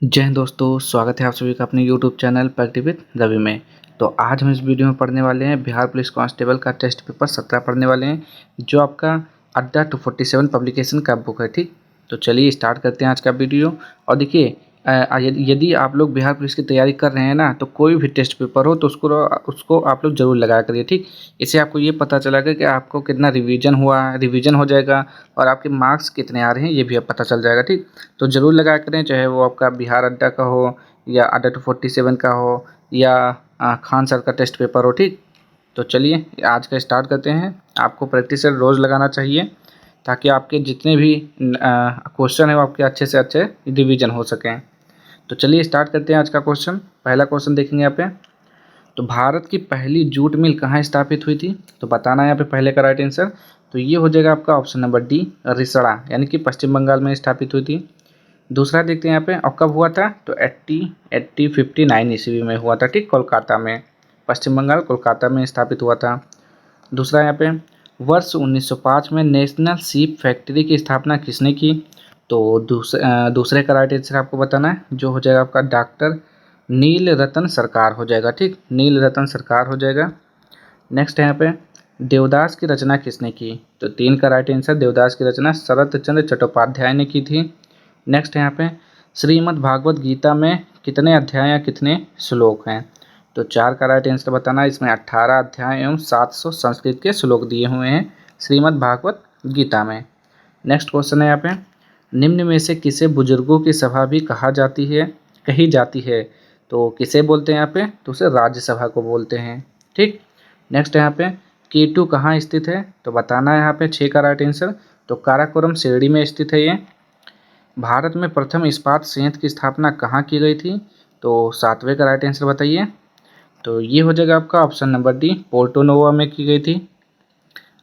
जय हिंद दोस्तों, स्वागत है आप सभी का अपने YouTube channel Pragati with Ravi में। तो आज हम इस वीडियो में पढ़ने वाले हैं बिहार पुलिस कांस्टेबल का टेस्ट पेपर 17 पढ़ने वाले हैं, जो आपका अड्डा 247 पब्लिकेशन का बुक है। ठीक, तो चलिए स्टार्ट करते हैं आज का वीडियो। और देखिए, यदि आप लोग बिहार पुलिस की तैयारी कर रहे हैं ना, तो कोई भी टेस्ट पेपर हो तो उसको आप लोग ज़रूर लगाया करिए। ठीक, इससे आपको ये पता चलेगा कि आपको कितना रिवीजन हो जाएगा और आपके मार्क्स कितने आ रहे हैं, ये भी अब पता चल जाएगा। ठीक, तो ज़रूर लगाया करें, चाहे वो आपका बिहार अड्डा का हो या अड्डा 247 का हो या खान सर का टेस्ट पेपर हो। ठीक, तो चलिए आज का स्टार्ट करते हैं। आपको प्रैक्टिस रोज़ लगाना चाहिए ताकि आपके जितने भी क्वेश्चन है वो आपके अच्छे से अच्छे रिवीजन हो सकें। तो चलिए स्टार्ट करते हैं आज का क्वेश्चन। पहला क्वेश्चन देखेंगे यहाँ पे। तो भारत की पहली जूट मिल कहाँ स्थापित हुई थी? तो बताना है यहाँ पे पहले का राइट आंसर। तो ये हो जाएगा आपका ऑप्शन नंबर डी, रिसड़ा, यानी कि पश्चिम बंगाल में स्थापित हुई थी। दूसरा देखते हैं यहाँ पे, और कब हुआ था? तो 1859 ईस्वी में हुआ था। ठीक, कोलकाता में, पश्चिम बंगाल कोलकाता में स्थापित हुआ था। दूसरा यहाँ पे, वर्ष 1905 में नेशनल सीप फैक्ट्री की स्थापना किसने की? तो दूसरे का राइट आंसर आपको बताना है, जो हो जाएगा आपका डॉक्टर नील रतन सरकार हो जाएगा। ठीक, नील रतन सरकार हो जाएगा। नेक्स्ट है यहाँ पे, देवदास की रचना किसने की? तो 3 का राइट आंसर, देवदास की रचना शरत चंद्र चट्टोपाध्याय ने की थी। नेक्स्ट है यहाँ पे, श्रीमद् भागवत गीता में कितने अध्याय या कितने श्लोक हैं? तो 4 का राइट आंसर बताना है। इसमें 18 अध्याय एवं 700 संस्कृत के श्लोक दिए हुए हैं श्रीमद् भागवत गीता में। नेक्स्ट क्वेश्चन है यहाँ पे, निम्न में से किसे बुजुर्गों की सभा भी कही जाती है? तो किसे बोलते हैं यहाँ पे? तो उसे राज्यसभा को बोलते हैं। ठीक, नेक्स्ट है यहाँ पे, कीटू कहाँ स्थित है? तो बताना है यहाँ पे 6 का राइट आंसर। तो काराकोरम शिरडी में स्थित है ये। भारत में प्रथम इस्पात संयंत्र की स्थापना कहाँ की गई थी? तो 7वें का राइट आंसर बताइए। तो ये हो जाएगा आपका option number D, Porto Novo में की गई थी।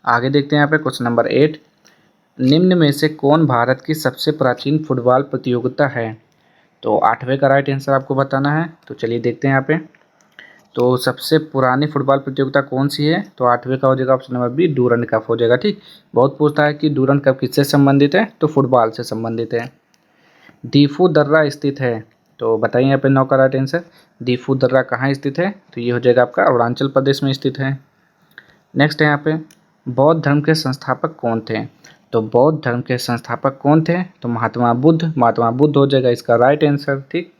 आगे देखते हैं यहाँ पे क्वेश्चन नंबर 8, निम्न में से कौन भारत की सबसे प्राचीन फुटबॉल प्रतियोगिता है? तो 8वें का राइट आंसर आपको बताना है। तो चलिए देखते हैं यहाँ पे। तो सबसे पुरानी फुटबॉल प्रतियोगिता कौन सी है? तो 8वें का हो जाएगा option number B, Durand Cup हो जाएगा। ठीक, बहुत पूछता है कि डूरंड कप किससे संबंधित है? तो फुटबॉल से संबंधित है। दीफू दर्रा स्थित है? तो बताइए यहाँ पे 9 का राइट आंसर। दीफू दर्रा कहाँ स्थित है? तो ये हो जाएगा आपका अरुणाचल प्रदेश में स्थित है। नेक्स्ट है यहाँ पे, बौद्ध धर्म के संस्थापक कौन थे? तो बौद्ध धर्म के संस्थापक कौन थे? तो महात्मा बुद्ध हो जाएगा इसका राइट आंसर। ठीक,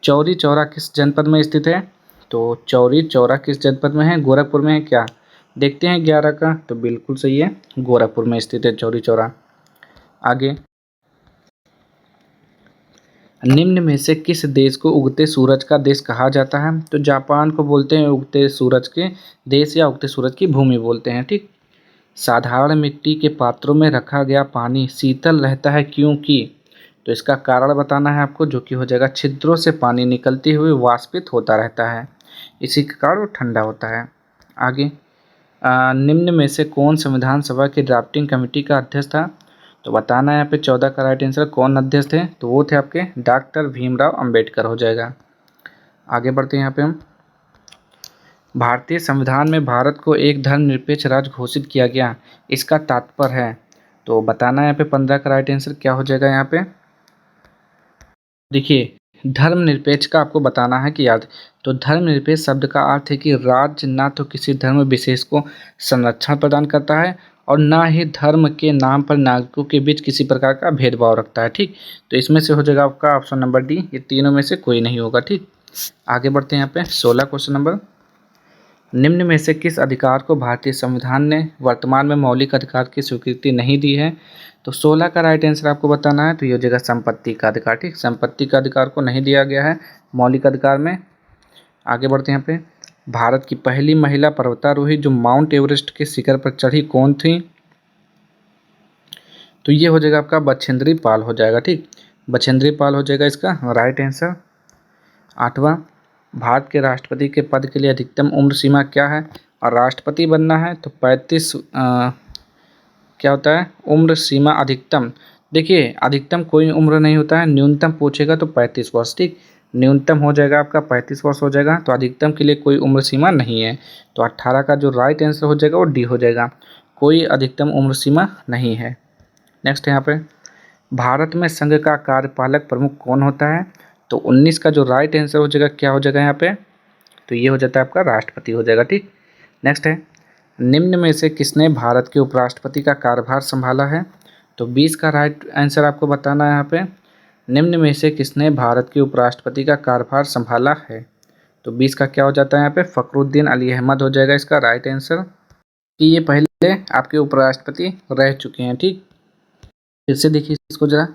चौरी चौरा किस जनपद में स्थित है? तो चौरी चौरा किस जनपद में है? गोरखपुर में है क्या? देखते हैं 11 का। तो बिल्कुल सही है, गोरखपुर में स्थित है चौरी चौरा। आगे, निम्न में से किस देश को उगते सूरज का देश कहा जाता है? तो जापान को बोलते हैं उगते सूरज के देश या उगते सूरज की भूमि बोलते हैं। ठीक, साधारण मिट्टी के पात्रों में रखा गया पानी शीतल रहता है क्योंकि? तो इसका कारण बताना है आपको, जो कि हो जाएगा छिद्रों से पानी निकलते हुए वाष्पित होता रहता है, इसी के कारण वो ठंडा होता है। आगे, निम्न में से कौन संविधान सभा की ड्राफ्टिंग कमेटी का अध्यक्ष था? तो बताना है यहाँ पे 14 का राइट आंसर, कौन अध्यक्ष थे? तो वो थे आपके डॉक्टर भीमराव अंबेडकर हो जाएगा। आगे बढ़ते हैं यहाँ पे हम, भारतीय संविधान में भारत को एक धर्मनिरपेक्ष राज्य घोषित किया गया, इसका तात्पर्य है? तो बताना है यहाँ पे 15 का राइट आंसर क्या हो जाएगा यहाँ पे। देखिए, धर्मनिरपेक्ष का आपको बताना है कि याद, तो धर्मनिरपेक्ष शब्द का अर्थ है कि राज्य ना तो किसी धर्म विशेष को संरक्षण प्रदान करता है और ना ही धर्म के नाम पर नागरिकों के बीच किसी प्रकार का भेदभाव रखता है। ठीक, तो इसमें से हो जाएगा आपका ऑप्शन नंबर डी, ये तीनों में से कोई नहीं होगा। ठीक, आगे बढ़ते हैं यहाँ पे 16 क्वेश्चन नंबर, निम्न में से किस अधिकार को भारतीय संविधान ने वर्तमान में मौलिक अधिकार की स्वीकृति नहीं दी है? तो 16 का राइट आंसर आपको बताना है। तो ये हो जाएगा संपत्ति का अधिकार। ठीक, संपत्ति का अधिकार को नहीं दिया गया है मौलिक अधिकार में। आगे बढ़ते हैं यहाँ पे, भारत की पहली महिला पर्वतारोही जो माउंट एवरेस्ट के शिखर पर चढ़ी कौन थी? तो ये हो जाएगा आपका बछेंद्री पाल हो जाएगा। ठीक, बछेंद्री पाल हो जाएगा इसका राइट आंसर। 8वां, भारत के राष्ट्रपति के पद के लिए अधिकतम उम्र सीमा क्या है? और राष्ट्रपति बनना है तो 35 क्या होता है उम्र सीमा अधिकतम? देखिए, अधिकतम कोई उम्र नहीं होता है, न्यूनतम पूछेगा तो 35 वर्ष। ठीक, न्यूनतम हो जाएगा आपका 35 वर्ष हो जाएगा, तो अधिकतम के लिए कोई उम्र सीमा नहीं है। तो 18 का जो राइट आंसर हो जाएगा वो डी हो जाएगा, कोई अधिकतम उम्र सीमा नहीं है। नेक्स्ट यहाँ पे, भारत में संघ का कार्यपालक प्रमुख कौन होता है? तो 19 का जो राइट आंसर हो जाएगा क्या हो जाएगा यहाँ पे? तो ये हो जाता है आपका राष्ट्रपति हो जाएगा। ठीक, नेक्स्ट है, निम्न में से किसने भारत के उपराष्ट्रपति का कार्यभार संभाला है? तो 20 का राइट आंसर आपको बताना है यहाँ पे, निम्न में से किसने भारत के उपराष्ट्रपति का कार्यभार संभाला है? तो 20 का क्या हो जाता है यहाँ पे? फ़खरुद्दीन अली अहमद हो जाएगा इसका राइट आंसर, कि ये पहले आपके उपराष्ट्रपति रह चुके हैं। ठीक, फिर से देखिए इसको जरा,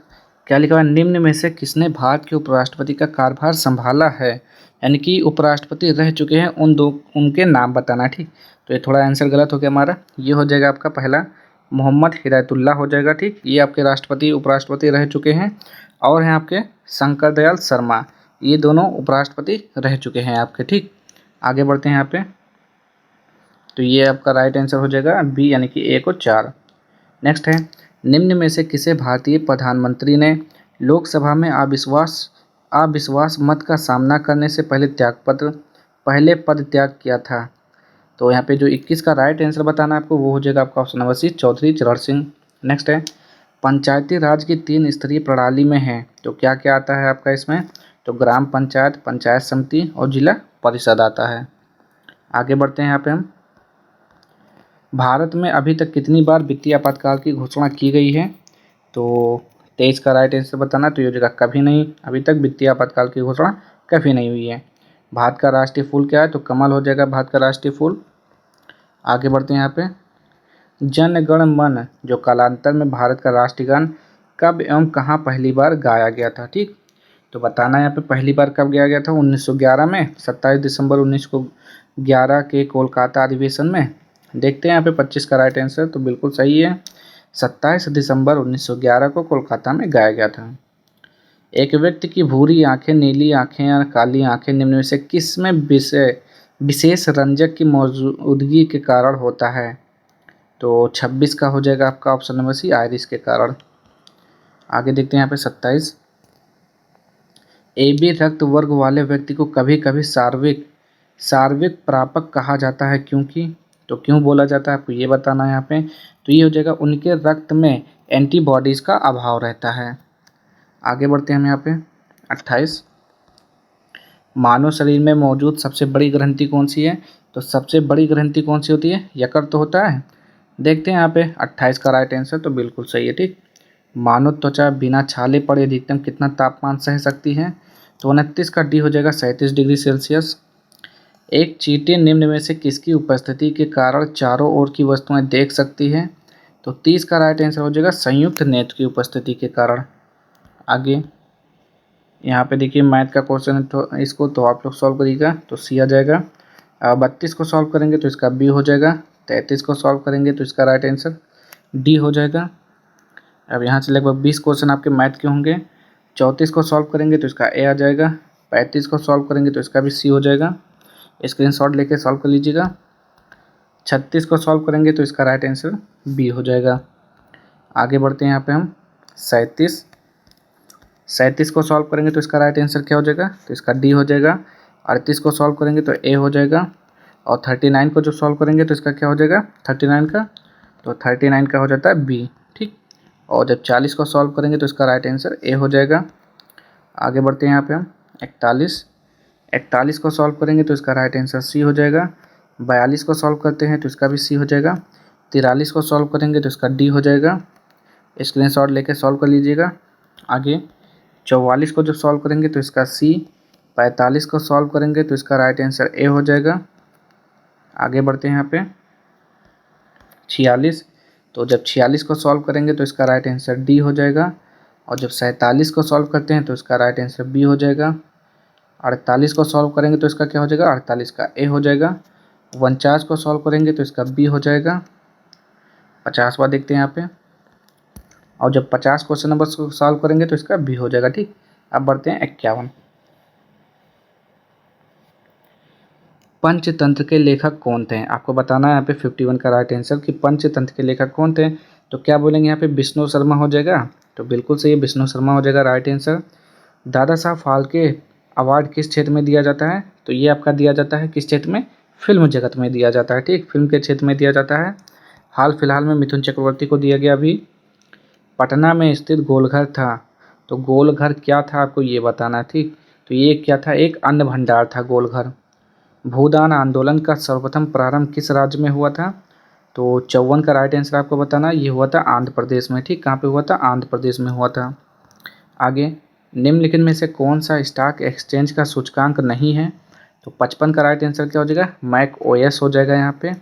क्या लिखा हुआ है? निम्न में से किसने भारत के उपराष्ट्रपति का कार्यभार संभाला है, यानी कि उपराष्ट्रपति रह चुके हैं उनके नाम बताना। ठीक, तो ये थोड़ा आंसर गलत हो गया हमारा, ये हो जाएगा आपका पहला मोहम्मद हिदायतुल्लाह हो जाएगा। ठीक, ये आपके राष्ट्रपति उपराष्ट्रपति रह चुके हैं, और हैं आपके शंकर दयाल शर्मा, ये दोनों उपराष्ट्रपति रह चुके हैं आपके। ठीक, आगे बढ़ते हैं यहाँ पे, तो ये आपका राइट आंसर हो जाएगा बी, यानी कि 1 और 4। नेक्स्ट है, निम्न में से किसे भारतीय प्रधानमंत्री ने लोकसभा में अविश्वास मत का सामना करने से पहले पद त्याग किया था? तो यहाँ पे जो 21 का राइट आंसर बताना है आपको, वो हो जाएगा आपका ऑप्शन नंबर सी, चौधरी चरण सिंह। नेक्स्ट है, पंचायती राज की 3 स्तरीय प्रणाली में है, तो क्या क्या आता है आपका इसमें? तो ग्राम पंचायत, पंचायत समिति और जिला परिषद आता है। आगे बढ़ते हैं यहाँ पे हम, भारत में अभी तक कितनी बार वित्तीय आपातकाल की घोषणा की गई है? तो 23 का राइट आंसर बताना, तो ये हो जाएगा कभी नहीं, अभी तक वित्तीय आपातकाल की घोषणा कभी नहीं हुई है। भारत का राष्ट्रीय फूल क्या है? तो कमल हो जाएगा भारत का राष्ट्रीय फूल। आगे बढ़ते हैं यहाँ पे, जन गण मन जो कालांतर में भारत का राष्ट्रीय गान कब एवं कहाँ पहली बार गाया गया था? ठीक, तो बताना है यहाँ पे पहली बार कब गाया गया था? 1911 में, 27 दिसंबर 1911 के कोलकाता अधिवेशन में। देखते हैं यहाँ पे 25 का राइट आंसर, तो बिल्कुल सही है, 27 दिसंबर 1911 को कोलकाता में गाया गया था। एक व्यक्ति की भूरी आंखें, नीली आंखें या काली आंखें निम्न में से किस में विशेष रंजक की मौजूदगी के कारण होता है? तो 26 का हो जाएगा आपका ऑप्शन नंबर सी, आयरिस के कारण। आगे देखते हैं यहाँ पे 27, AB रक्त वर्ग वाले व्यक्ति को कभी कभी सार्विक प्रापक कहा जाता है, क्योंकि? तो क्यों बोला जाता है आपको ये बताना है यहाँ पे, तो ये हो जाएगा उनके रक्त में एंटीबॉडीज़ का अभाव रहता है। आगे बढ़ते हैं हम यहाँ पे 28, मानव शरीर में मौजूद सबसे बड़ी ग्रंथि कौन सी है? तो सबसे बड़ी ग्रंथि कौन सी होती है? यकृत तो होता है। देखते हैं यहाँ पे 28 का राइट आंसर, तो बिल्कुल सही है। ठीक, मानव त्वचा बिना छाले पड़े अधिकतम कितना तापमान सह सकती है? तो 29 का डी हो जाएगा 37 डिग्री सेल्सियस। एक चींटी निम्न में से किसकी उपस्थिति के कारण चारों ओर की वस्तुएं देख सकती है? तो 30 का राइट आंसर हो जाएगा संयुक्त नेत्र की उपस्थिति के कारण। आगे यहाँ पे देखिए मैथ का क्वेश्चन है, तो इसको तो आप लोग सॉल्व करिएगा, तो सी आ जाएगा। 32 को सॉल्व करेंगे तो इसका बी हो जाएगा, 33 को सॉल्व करेंगे तो इसका राइट आंसर डी हो जाएगा। अब यहाँ से लगभग 20 क्वेश्चन आपके मैथ के होंगे, 34 को सॉल्व करेंगे तो इसका ए आ जाएगा, 35 को सॉल्व करेंगे तो इसका भी सी हो जाएगा, स्क्रीनशॉट लेके सॉल्व कर लीजिएगा। 36 को सॉल्व करेंगे तो इसका राइट आंसर बी हो जाएगा। आगे बढ़ते हैं यहाँ पे हम 37 को सॉल्व करेंगे तो इसका राइट आंसर क्या हो जाएगा? तो इसका डी हो जाएगा। 38 को सॉल्व करेंगे तो ए हो जाएगा, और 39 को जो सॉल्व करेंगे तो इसका क्या हो जाएगा? 39 का, तो 39 का हो जाता है बी। ठीक, और जब 40 को सॉल्व करेंगे तो इसका राइट आंसर ए हो जाएगा। आगे बढ़ते हैं यहाँ पे हम 41 को सॉल्व करेंगे तो इसका राइट आंसर सी हो जाएगा। 42 को सॉल्व करते हैं तो इसका भी सी हो जाएगा। 43 को सॉल्व करेंगे तो इसका डी हो जाएगा, स्क्रीनशॉट लेके सॉल्व कर लीजिएगा। आगे 44 को जब सॉल्व करेंगे तो इसका सी, 45 को सॉल्व करेंगे तो इसका राइट आंसर ए हो जाएगा। आगे बढ़ते हैं यहाँ पे 46, तो जब 46 को सॉल्व करेंगे तो इसका राइट आंसर डी हो जाएगा, और जब 47 को सॉल्व करते हैं तो इसका राइट आंसर बी हो जाएगा। 48 को सॉल्व करेंगे तो इसका क्या हो जाएगा? 48 का ए हो जाएगा। 49 को सॉल्व करेंगे तो इसका बी हो जाएगा। 50वां देखते हैं यहाँ पे, और जब 50 क्वेश्चन नंबर को सॉल्व करेंगे तो इसका बी हो जाएगा। ठीक, अब बढ़ते हैं 51, पंचतंत्र के लेखक कौन थे? आपको बताना है यहाँ पे 51 का राइट आंसर कि पंचतंत्र के लेखक कौन थे। तो क्या बोलेंगे यहाँ पे? विष्णु शर्मा हो जाएगा, तो बिल्कुल सही है, विष्णु शर्मा हो जाएगा right answer. Dada Saheb Phalke award किस क्षेत्र में दिया जाता है? तो ये आपका दिया जाता है किस क्षेत्र में? फिल्म जगत में दिया जाता है। ठीक, फिल्म के क्षेत्र में दिया जाता है। हाल फिलहाल में मिथुन चक्रवर्ती को दिया गया अभी। पटना में स्थित गोलघर था। तो गोलघर क्या था आपको ये बताना है, ठीक। तो ये क्या था, एक अन्न भंडार था गोलघर। भूदान आंदोलन का सर्वप्रथम प्रारंभ किस राज्य में हुआ था? तो 54 का राइट आंसर आपको बताना है, ये हुआ था आंध्र प्रदेश में, ठीक। कहाँ पे हुआ था? आंध्र प्रदेश में हुआ था। आगे, निम्नलिखित में से कौन सा स्टॉक एक्सचेंज का सूचकांक नहीं है? तो 55 का राइट आंसर क्या हो जाएगा? मैक ओएस हो जाएगा यहाँ पे।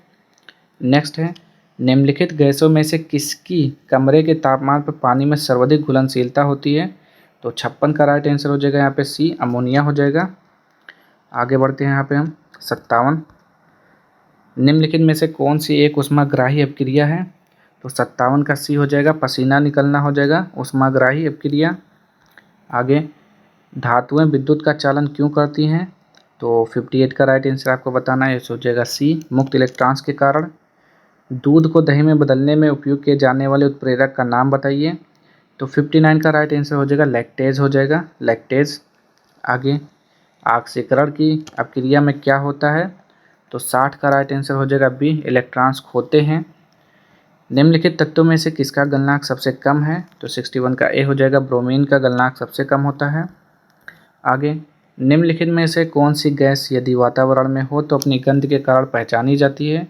नेक्स्ट है, निम्नलिखित गैसों में से किसकी कमरे के तापमान पर पानी में सर्वाधिक घुलनशीलता होती है? तो 56 का राइट आंसर हो जाएगा यहाँ पे सी, अमोनिया हो जाएगा। आगे बढ़ते हैं यहाँ पे हम 57, निम्नलिखित में से कौन सी एक ऊष्माग्राही अपक्रिया है? तो 57 का सी हो जाएगा, पसीना निकलना हो जाएगा ऊष्माग्राही अपक्रिया। आगे, धातुएं विद्युत का चालन क्यों करती हैं? तो 58 का राइट आंसर आपको बताना है, हो जाएगा सी, मुक्त इलेक्ट्रॉन्स के कारण। दूध को दही में बदलने में उपयोग किए जाने वाले उत्प्रेरक का नाम बताइए। तो 59 का राइट आंसर हो जाएगा लैक्टेज हो जाएगा, लैक्टेज। आगे, ऑक्सीकरण की अपक्रिया में क्या होता है? तो 60 का राइट आंसर हो जाएगा बी, इलेक्ट्रॉन्स खोते हैं। निम्नलिखित तत्वों में से किसका गलनांक सबसे कम है? तो 61 का ए हो जाएगा, ब्रोमीन का गलनांक सबसे कम होता है। आगे, निम्नलिखित में से कौन सी गैस यदि वातावरण में हो तो अपनी गंध के कारण पहचानी जाती है?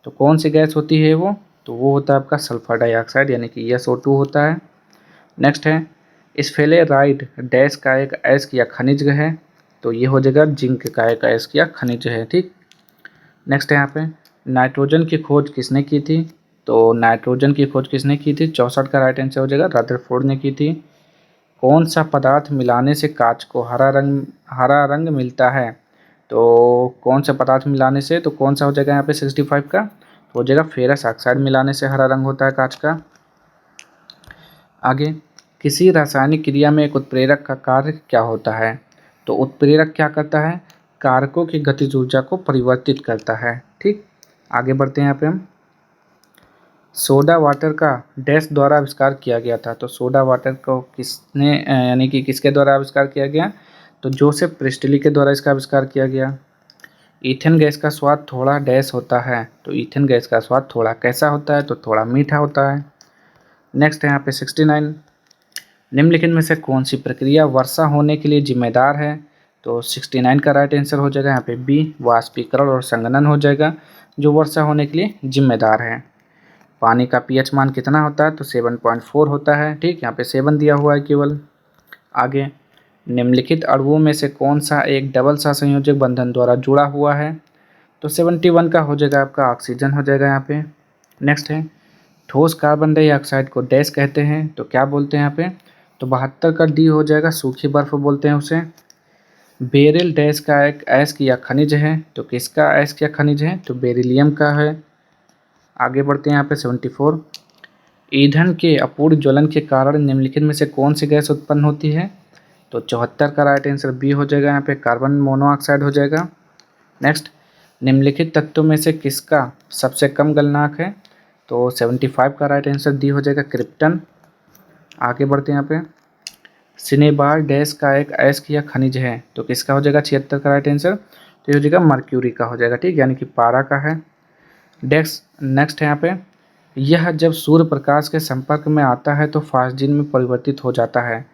तो कौन सी गैस होती है वो? तो वो होता है आपका सल्फर डाइऑक्साइड, यानी कि SO2 होता है। नेक्स्ट है, स्फेलेराइड डैश का एक अयस्क या खनिज है? तो ये हो जाएगा जिंक का एक अयस्क या खनिज है, ठीक। नेक्स्ट है यहाँ पे, नाइट्रोजन की खोज किसने की थी? तो नाइट्रोजन की खोज किसने की थी? 64 का राइट आंसर हो जाएगा रदरफोर्ड ने की थी। कौन सा पदार्थ मिलाने से कांच को हरा रंग मिलता है? तो कौन सा पदार्थ मिलाने से, तो कौन सा हो जाएगा यहाँ पे 65 का? तो हो जाएगा फेरस ऑक्साइड मिलाने से हरा रंग होता है कांच का। आगे, किसी रासायनिक क्रिया में एक उत्प्रेरक का कार्य क्या होता है? तो उत्प्रेरक क्या करता है? कारकों की गतिज ऊर्जा को परिवर्तित करता है, ठीक। आगे बढ़ते हैं यहाँ पे हम, सोडा वाटर का डैश द्वारा आविष्कार किया गया था। तो सोडा वाटर को किसने यानी कि किसके द्वारा आविष्कार किया गया? तो जोसेफ प्रिस्टली के द्वारा इसका आविष्कार किया गया। ईथेन गैस का स्वाद थोड़ा डैश होता है। तो ईथेन गैस का स्वाद थोड़ा कैसा होता है? तो थोड़ा मीठा होता है। नेक्स्ट है यहाँ पे 69, निम्नलिखित में से कौन सी प्रक्रिया वर्षा होने के लिए जिम्मेदार है? तो 69 का राइट आंसर हो जाएगा यहाँ पे बी, वाष्पीकरण और संघनन हो जाएगा, जो वर्षा होने के लिए जिम्मेदार है। पानी का पीएच मान कितना होता है? तो 7.4 होता है, ठीक। यहाँ पे 7 दिया हुआ है केवल। आगे, निम्नलिखित अणुओं में से कौन सा एक डबल सहसंयोजक बंधन द्वारा जुड़ा हुआ है? तो 71 का हो जाएगा आपका ऑक्सीजन हो जाएगा यहाँ पे। नेक्स्ट है, ठोस कार्बन डाइऑक्साइड को डैश कहते हैं, तो क्या बोलते हैं यहाँ पे? तो 72 का डी हो जाएगा, सूखी बर्फ बोलते हैं उसे। बेरिल डैश का एक अयस्क या खनिज है, तो किसका अयस्क या खनिज है? तो बेरिलियम का है। आगे बढ़ते हैं यहाँ पे 74, ईंधन के अपूर्ण ज्वलन के कारण निम्नलिखित में से कौन सी गैस उत्पन्न होती है? तो 74 का राइट आंसर बी हो जाएगा, यहाँ पे कार्बन मोनोऑक्साइड हो जाएगा। नेक्स्ट, निम्नलिखित तत्वों में से किसका सबसे कम गलनांक है? तो 75 का राइट आंसर डी हो जाएगा, क्रिप्टन। आगे बढ़ते हैं यहाँ पे, सिनेबार डैश का एक अयस्क या खनिज है, तो किसका हो जाएगा 76 का राइट आंसर? तो ये हो जाएगा मर्क्यूरी का हो जाएगा, ठीक, यानी कि पारा का है। नेक्स्ट है यहाँ पे, यह जब सूर्य प्रकाश के संपर्क में आता है तो फास्जिन में परिवर्तित हो जाता है।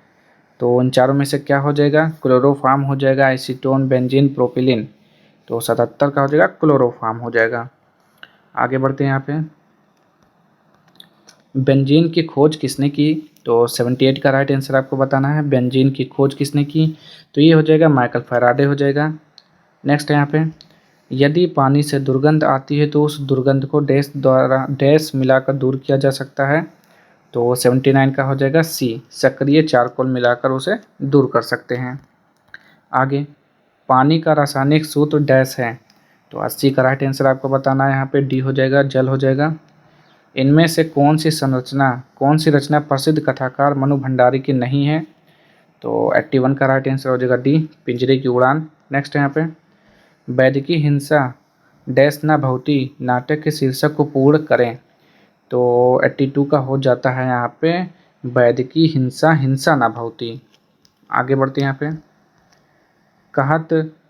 तो उन चारों में से क्या हो जाएगा? क्लोरोफॉर्म हो जाएगा, एसीटोन, बेंजीन, प्रोपिलीन। तो 77 का हो जाएगा क्लोरोफॉर्म हो जाएगा। आगे बढ़ते हैं यहाँ पे, बेंजीन की खोज किसने की? तो 78 का राइट आंसर आपको बताना है, बेंजीन की खोज किसने की? तो ये हो जाएगा माइकल फैराडे हो जाएगा। नेक्स्ट है यहाँ पे, यदि पानी से दुर्गंध आती है तो उस दुर्गंध को डैश द्वारा डैश मिलाकर दूर किया जा सकता है। तो 79 का हो जाएगा सी, सक्रिय चारकोल मिलाकर उसे दूर कर सकते हैं। आगे, पानी का रासायनिक सूत्र डैश है, तो 80 का राइट आंसर आपको बताना है, यहाँ पे डी हो जाएगा, जल हो जाएगा। इनमें से कौन सी रचना प्रसिद्ध कथाकार मनु भंडारी की नहीं है? तो 81 का राइट आंसर हो जाएगा डी, पिंजरे की उड़ान। नेक्स्ट है यहाँ पे, वैदिकी हिंसा डैश न भवती नाटक के शीर्षक को पूर्ण करें। तो 82 का हो जाता है यहाँ पे, वैदिकी हिंसा हिंसा न भवती। आगे बढ़ते हैं यहाँ पे, कहत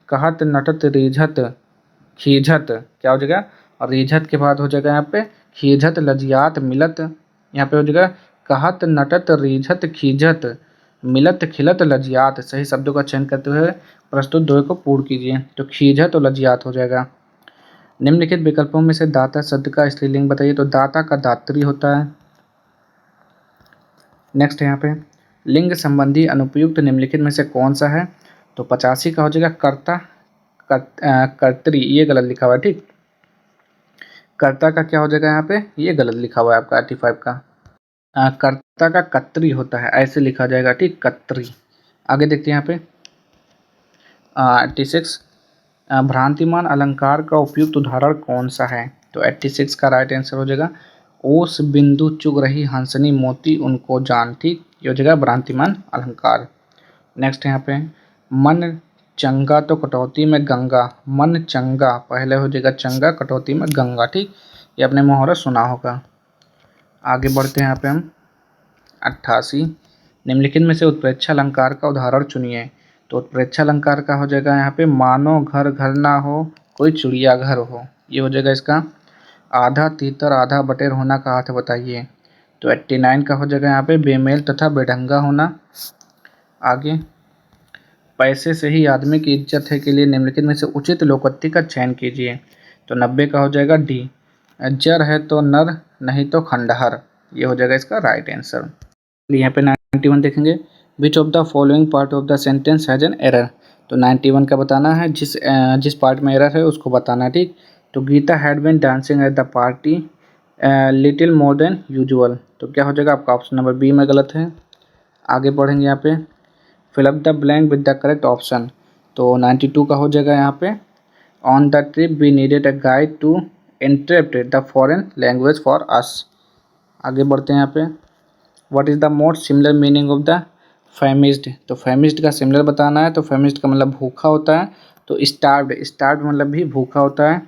कहत नटत रिझत खीझत, क्या हो जाएगा? और रिझत के बाद हो जाएगा यहाँ पे खीझत लजियात मिलत, यहाँ पे हो जाएगा कहत नटत रीझत खींचत मिलत खिलत लजियात। सही शब्दों का चयन करते हुए प्रस्तुत दोहे को पूर्ण कीजिए। तो खींचत और लजियात हो जाएगा। निम्नलिखित विकल्पों में से दाता शब्द का स्त्रीलिंग बताइए। तो दाता का दात्री होता है। नेक्स्ट यहाँ पे लिंग संबंधी अनुपयुक्त निम्नलिखित में से कौन सा है। तो 85 का हो जाएगा कर्ता कर्त्री, ये गलत लिखा हुआ है। ठीक, कर्ता का क्या हो जाएगा यहाँ पे, ये गलत लिखा हुआ है आपका 85 का। कर्ता का कत्री होता है, ऐसे लिखा जाएगा। ठीक, कत्री। आगे देखते हैं यहाँ पे 86 भ्रांतिमान अलंकार का उपयुक्त उदाहरण कौन सा है। तो 86 का राइट आंसर हो जाएगा ओस बिंदु चुग रही हंसनी मोती उनको जान। ठीक, ये हो जाएगा भ्रांतिमान अलंकार। नेक्स्ट यहाँ पे मन चंगा तो कटौती में गंगा। मन चंगा पहले हो जाएगा चंगा, कटौती में गंगा। ठीक, ये आपने मुहावरा सुना होगा। आगे बढ़ते हैं यहाँ पे हम 88 निम्नलिखित में से उत्प्रेक्षा अलंकार का उदाहरण चुनिए। तो उत्प्रेक्षा अलंकार का हो जाएगा यहाँ पे मानो घर घर ना हो कोई चिड़िया घर हो, ये हो जाएगा इसका। आधा तीतर आधा बटेर होना का अर्थ बताइए। तो 89 का हो जाएगा यहाँ पे बेमेल तथा बेढंगा होना। आगे पैसे से ही आदमी की इज्जत है के लिए निम्नलिखित में से उचित लोकोक्ति का चयन कीजिए। तो 90 का हो जाएगा डी, जर है तो नर नहीं तो खंडहर, ये हो जाएगा इसका राइट आंसर। यहाँ पे 91 देखेंगे विच of the following part of the sentence has an error. तो 91 का बताना है, जिस पार्ट में एरर है उसको बताना है। ठीक, तो Geeta had been dancing at the party little more than usual. तो क्या हो जाएगा आपका ऑप्शन नंबर बी में गलत है। आगे बढ़ेंगे यहाँ पे fill up the blank with the correct option. तो 92 का हो जाएगा यहाँ पे on the trip we needed a guide to interpret the foreign language for us. आगे बढ़ते हैं यहाँ पे what is the most similar meaning of the famished. तो फैमिस्ड का सिमिलर बताना है। तो फैमिस्ड का मतलब भूखा होता है। तो स्टार्व्ड, स्टार्व्ड मतलब भी भूखा होता है।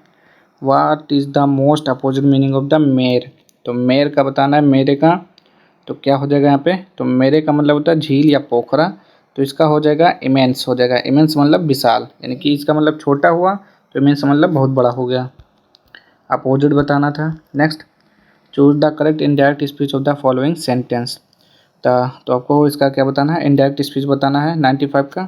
What is the most opposite meaning of the मेर। तो मेर का बताना है, मेरे का। तो क्या हो जाएगा यहाँ पे, तो मेरे का मतलब होता है झील या पोखरा। तो इसका हो जाएगा इमेंस हो जाएगा। इमेंस मतलब विशाल, यानी कि इसका मतलब छोटा हुआ, तो इमेंस मतलब बहुत बड़ा हो गया। अपोजिट बताना था। Next choose the correct indirect speech of the following sentence. तो आपको इसका क्या बताना है, इनडायरेक्ट स्पीच बताना है 95 का।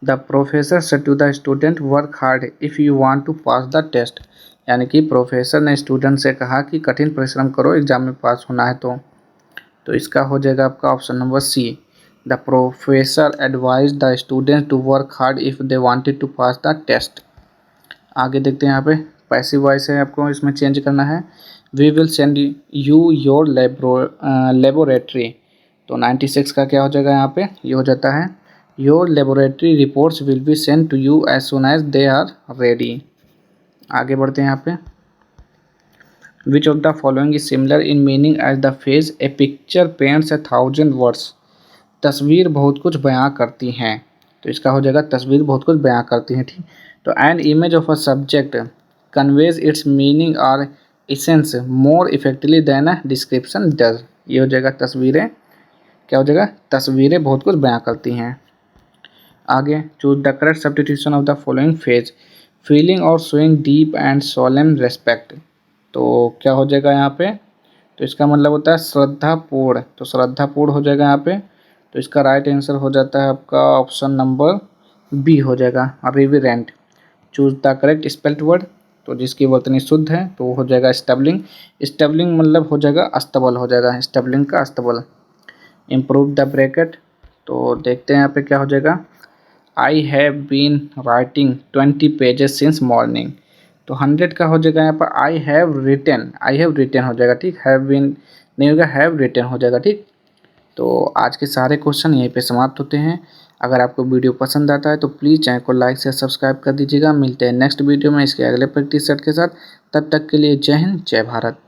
The professor said to the student work hard if you want to pass the test. यानी कि प्रोफेसर ने स्टूडेंट से कहा कि कठिन परिश्रम करो एग्जाम में पास होना है। तो इसका हो जाएगा आपका option number C, the professor advise the student to work hard if they wanted to pass the test. आगे देखते हैं यहाँ पे पैसिव वॉइस है, आपको इसमें चेंज करना है। We will send you your laboratory. तो 96 का क्या हो जाएगा यहाँ पे, ये हो जाता है your laboratory reports will be send to you as soon as they are ready. आगे बढ़ते हैं यहाँ पे which of the following is similar in meaning as the phrase a picture paints 1000 words. तस्वीर बहुत कुछ बयां करती हैं। तो इसका हो जाएगा तस्वीर बहुत कुछ बयां करती हैं। ठीक, तो an image of a subject conveys its meaning और essence more effectively than a description does. ये हो जाएगा तस्वीरें, क्या हो जाएगा, तस्वीरें बहुत कुछ बयां करती हैं। आगे choose the correct substitution of the following phrase feeling और showing deep and solemn respect. तो क्या हो जाएगा यहाँ पे, तो इसका मतलब होता है श्रद्धापूर्ण। तो श्रद्धापूर्ण हो जाएगा यहाँ पे। तो इसका राइट आंसर हो जाता है आपका ऑप्शन नंबर बी हो जाएगा reverent. Choose the correct spelt word. तो जिसकी वर्तनी शुद्ध है तो वो हो जाएगा स्टेबलिंग। स्टेबलिंग मतलब हो जाएगा अस्तबल हो जाएगा, स्टेबलिंग का अस्तबल। Improve the bracket. तो देखते हैं यहाँ पे क्या हो जाएगा I have been writing 20 pages since morning. तो 100 का हो जाएगा यहाँ पर आई हैव रिटन हो जाएगा। ठीक, हैव बीन नहीं होगा, हैव रिटन हो जाएगा। ठीक, तो आज के सारे क्वेश्चन यहीं पे समाप्त होते हैं। अगर आपको वीडियो पसंद आता है तो प्लीज़ चैनल को लाइक से सब्सक्राइब कर दीजिएगा। मिलते हैं नेक्स्ट वीडियो में इसके अगले प्रैक्टिस सेट के साथ। तब तक के लिए जय हिंद, जय भारत।